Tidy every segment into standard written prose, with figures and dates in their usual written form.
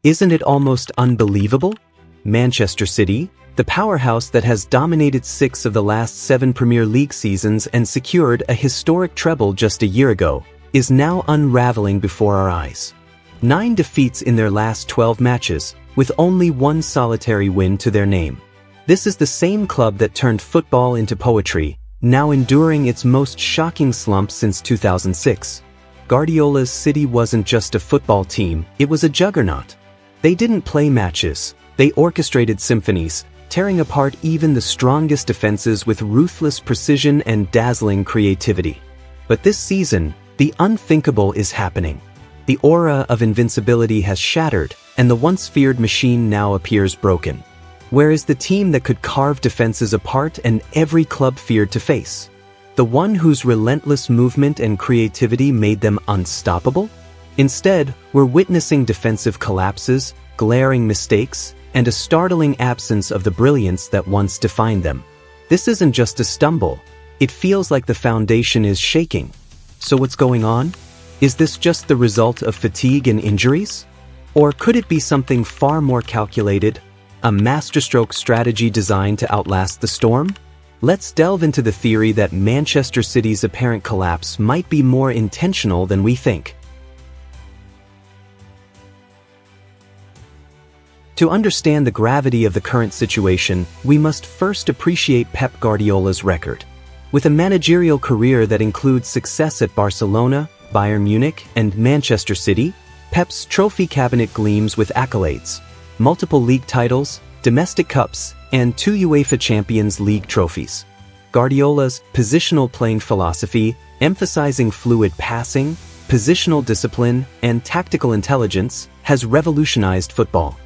Isn't it almost unbelievable? Manchester City, the powerhouse that has dominated 6 of the last 7 Premier League seasons and secured a historic treble just a year ago, is now unraveling before our eyes. 9 defeats in their last 12 matches, with only 1 solitary win to their name. This is the same club that turned football into poetry, now enduring its most shocking slump since 2006. Guardiola's City wasn't just a football team, it was a juggernaut. They didn't play matches, they orchestrated symphonies, tearing apart even the strongest defenses with ruthless precision and dazzling creativity. But this season, the unthinkable is happening. The aura of invincibility has shattered, and the once feared machine now appears broken. Where is the team that could carve defenses apart and every club feared to face? The one whose relentless movement and creativity made them unstoppable? Instead, we're witnessing defensive collapses, glaring mistakes, and a startling absence of the brilliance that once defined them. This isn't just a stumble. It feels like the foundation is shaking. So what's going on? Is this just the result of fatigue and injuries? Or could it be something far more calculated? A masterstroke strategy designed to outlast the storm? Let's delve into the theory that Manchester City's apparent collapse might be more intentional than we think. To understand the gravity of the current situation, we must first appreciate Pep Guardiola's record. With a managerial career that includes success at Barcelona, Bayern Munich, and Manchester City, Pep's trophy cabinet gleams with accolades, multiple league titles, domestic cups, and 2 UEFA Champions League trophies. Guardiola's positional playing philosophy, emphasizing fluid passing, positional discipline, and tactical intelligence, has revolutionized football.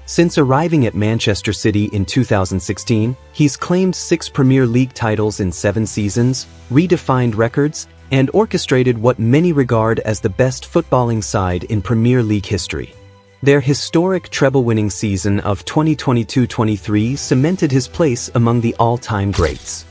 Since arriving at Manchester City in 2016, he's claimed 6 Premier League titles in 7 seasons, redefined records, and orchestrated what many regard as the best footballing side in Premier League history. Their historic treble-winning season of 2022-23 cemented his place among the all-time greats.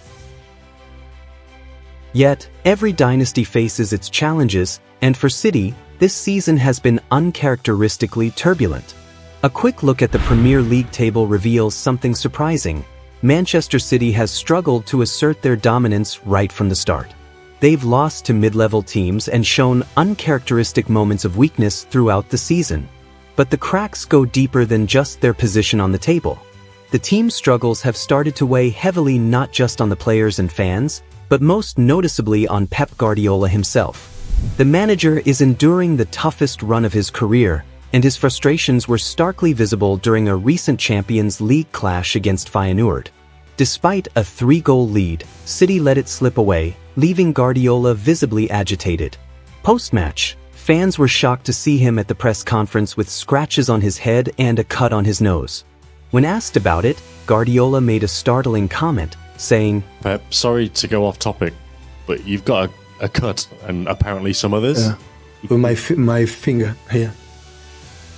Yet, every dynasty faces its challenges, and for City, this season has been uncharacteristically turbulent. A quick look at the Premier League table reveals something surprising. Manchester City has struggled to assert their dominance right from the start. They've lost to mid-level teams and shown uncharacteristic moments of weakness throughout the season. But the cracks go deeper than just their position on the table. The team's struggles have started to weigh heavily not just on the players and fans, but most noticeably on Pep Guardiola himself. The manager is enduring the toughest run of his career, and his frustrations were starkly visible during a recent Champions League clash against Feyenoord. Despite a 3-goal lead, City let it slip away, leaving Guardiola visibly agitated. Post-match, fans were shocked to see him at the press conference with scratches on his head and a cut on his nose. When asked about it, Guardiola made a startling comment, saying, "Pep, sorry to go off topic, but you've got a cut, and apparently some others." Yeah, with my finger here.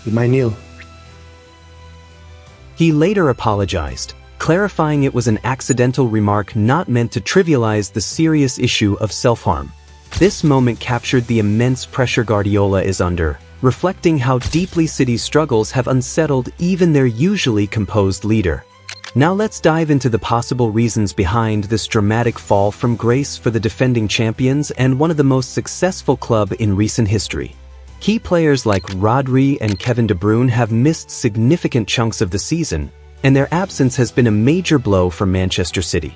My nail. He later apologized, clarifying it was an accidental remark not meant to trivialize the serious issue of self-harm. This moment captured the immense pressure Guardiola is under, reflecting how deeply City's struggles have unsettled even their usually composed leader. Now let's dive into the possible reasons behind this dramatic fall from grace for the defending champions and one of the most successful club in recent history. Key players like Rodri and Kevin De Bruyne have missed significant chunks of the season, and their absence has been a major blow for Manchester City.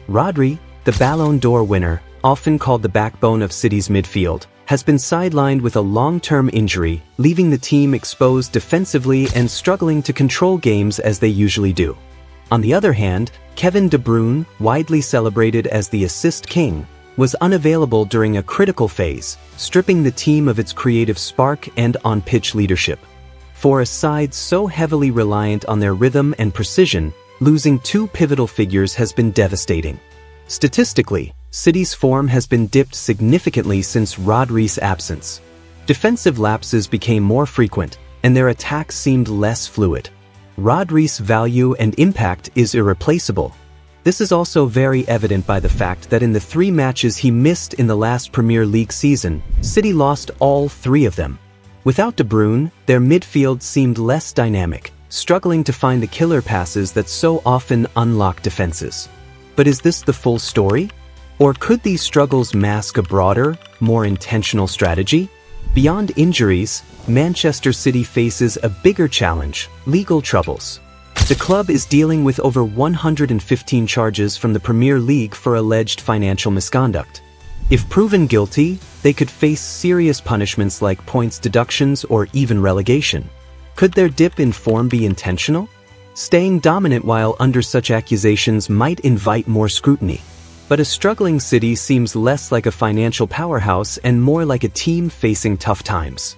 Rodri, the Ballon d'Or winner, often called the backbone of City's midfield, has been sidelined with a long-term injury, leaving the team exposed defensively and struggling to control games as they usually do. On the other hand, Kevin De Bruyne, widely celebrated as the assist king, was unavailable during a critical phase, stripping the team of its creative spark and on-pitch leadership. For a side so heavily reliant on their rhythm and precision, losing 2 pivotal figures has been devastating. Statistically, City's form has been dipped significantly since Rodri's absence. Defensive lapses became more frequent, and their attacks seemed less fluid. Rodri's value and impact is irreplaceable. This is also very evident by the fact that in the 3 matches he missed in the last Premier League season, City lost all 3 of them. Without De Bruyne, their midfield seemed less dynamic, struggling to find the killer passes that so often unlock defenses. But is this the full story? Or could these struggles mask a broader, more intentional strategy? Beyond injuries, Manchester City faces a bigger challenge: legal troubles. The club is dealing with over 115 charges from the Premier League for alleged financial misconduct. If proven guilty, they could face serious punishments like points deductions or even relegation. Could their dip in form be intentional? Staying dominant while under such accusations might invite more scrutiny. But a struggling City seems less like a financial powerhouse and more like a team facing tough times.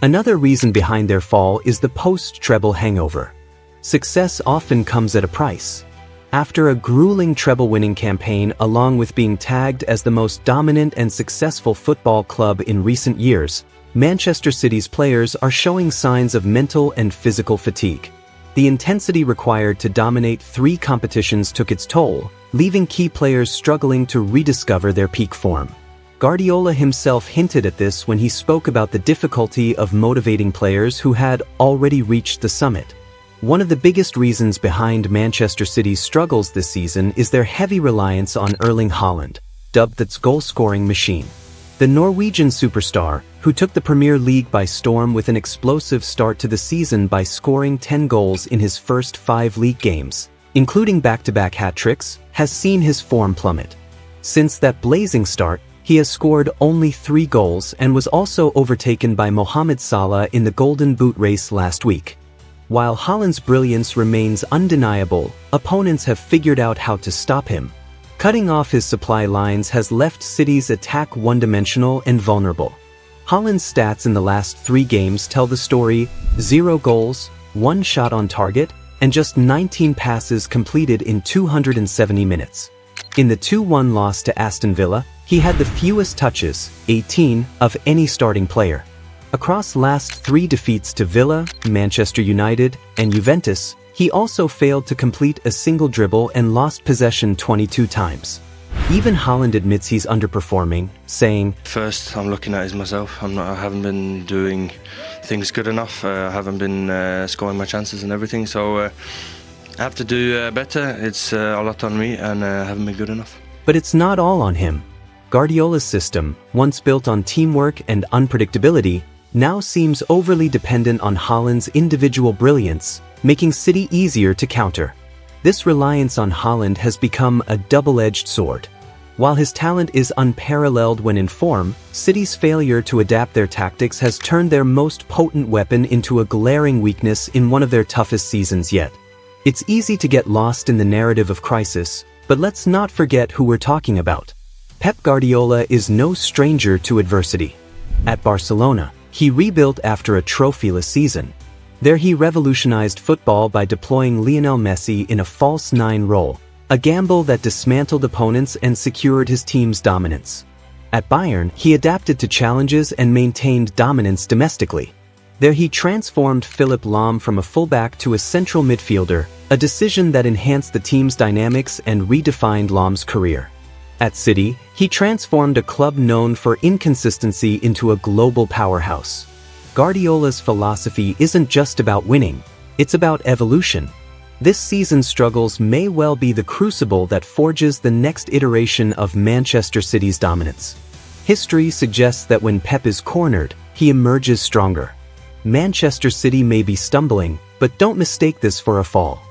Another reason behind their fall is the post-treble hangover. Success often comes at a price. After a grueling treble-winning campaign along with being tagged as the most dominant and successful football club in recent years, Manchester City's players are showing signs of mental and physical fatigue. The intensity required to dominate 3 competitions took its toll, leaving key players struggling to rediscover their peak form. Guardiola himself hinted at this when he spoke about the difficulty of motivating players who had already reached the summit. One of the biggest reasons behind Manchester City's struggles this season is their heavy reliance on Erling Haaland, dubbed the goal-scoring machine. The Norwegian superstar, who took the Premier League by storm with an explosive start to the season by scoring 10 goals in his first 5 league games, including back-to-back hat-tricks, has seen his form plummet. Since that blazing start, he has scored only 3 goals and was also overtaken by Mohamed Salah in the Golden Boot race last week. While Haaland's brilliance remains undeniable, opponents have figured out how to stop him. Cutting off his supply lines has left City's attack one-dimensional and vulnerable. Haaland's stats in the last 3 games tell the story: 0 goals, 1 shot on target, and just 19 passes completed in 270 minutes. In the 2-1 loss to Aston Villa, he had the fewest touches, 18, of any starting player. Across last 3 defeats to Villa, Manchester United, and Juventus, he also failed to complete a single dribble and lost possession 22 times. Even Haaland admits he's underperforming, saying, "First I'm looking at is myself. I haven't been doing things good enough. I haven't been scoring my chances and everything, so I have to do better. It's a lot on me, and I haven't been good enough." But it's not all on him. Guardiola's system, once built on teamwork and unpredictability, now seems overly dependent on Haaland's individual brilliance, making City easier to counter. This reliance on Haaland has become a double-edged sword. While his talent is unparalleled when in form, City's failure to adapt their tactics has turned their most potent weapon into a glaring weakness in one of their toughest seasons yet. It's easy to get lost in the narrative of crisis, but let's not forget who we're talking about. Pep Guardiola is no stranger to adversity. At Barcelona, he rebuilt after a trophyless season. There he revolutionized football by deploying Lionel Messi in a false 9 role, a gamble that dismantled opponents and secured his team's dominance. At Bayern, he adapted to challenges and maintained dominance domestically. There he transformed Philipp Lahm from a fullback to a central midfielder, a decision that enhanced the team's dynamics and redefined Lahm's career. At City, he transformed a club known for inconsistency into a global powerhouse. Guardiola's philosophy isn't just about winning, it's about evolution. This season's struggles may well be the crucible that forges the next iteration of Manchester City's dominance. History suggests that when Pep is cornered, he emerges stronger. Manchester City may be stumbling, but don't mistake this for a fall.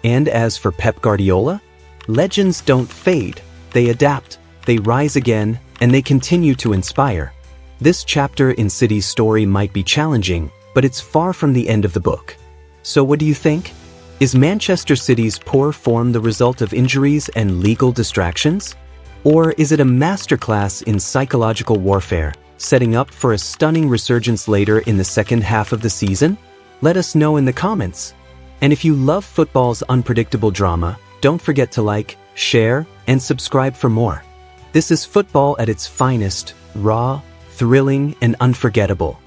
And as for Pep Guardiola, legends don't fade. They adapt, they rise again, and they continue to inspire. This chapter in City's story might be challenging, but it's far from the end of the book. So what do you think? Is Manchester City's poor form the result of injuries and legal distractions? Or is it a masterclass in psychological warfare, setting up for a stunning resurgence later in the second half of the season? Let us know in the comments. And if you love football's unpredictable drama, don't forget to like, share, and subscribe for more. This is football at its finest, raw, thrilling, and unforgettable.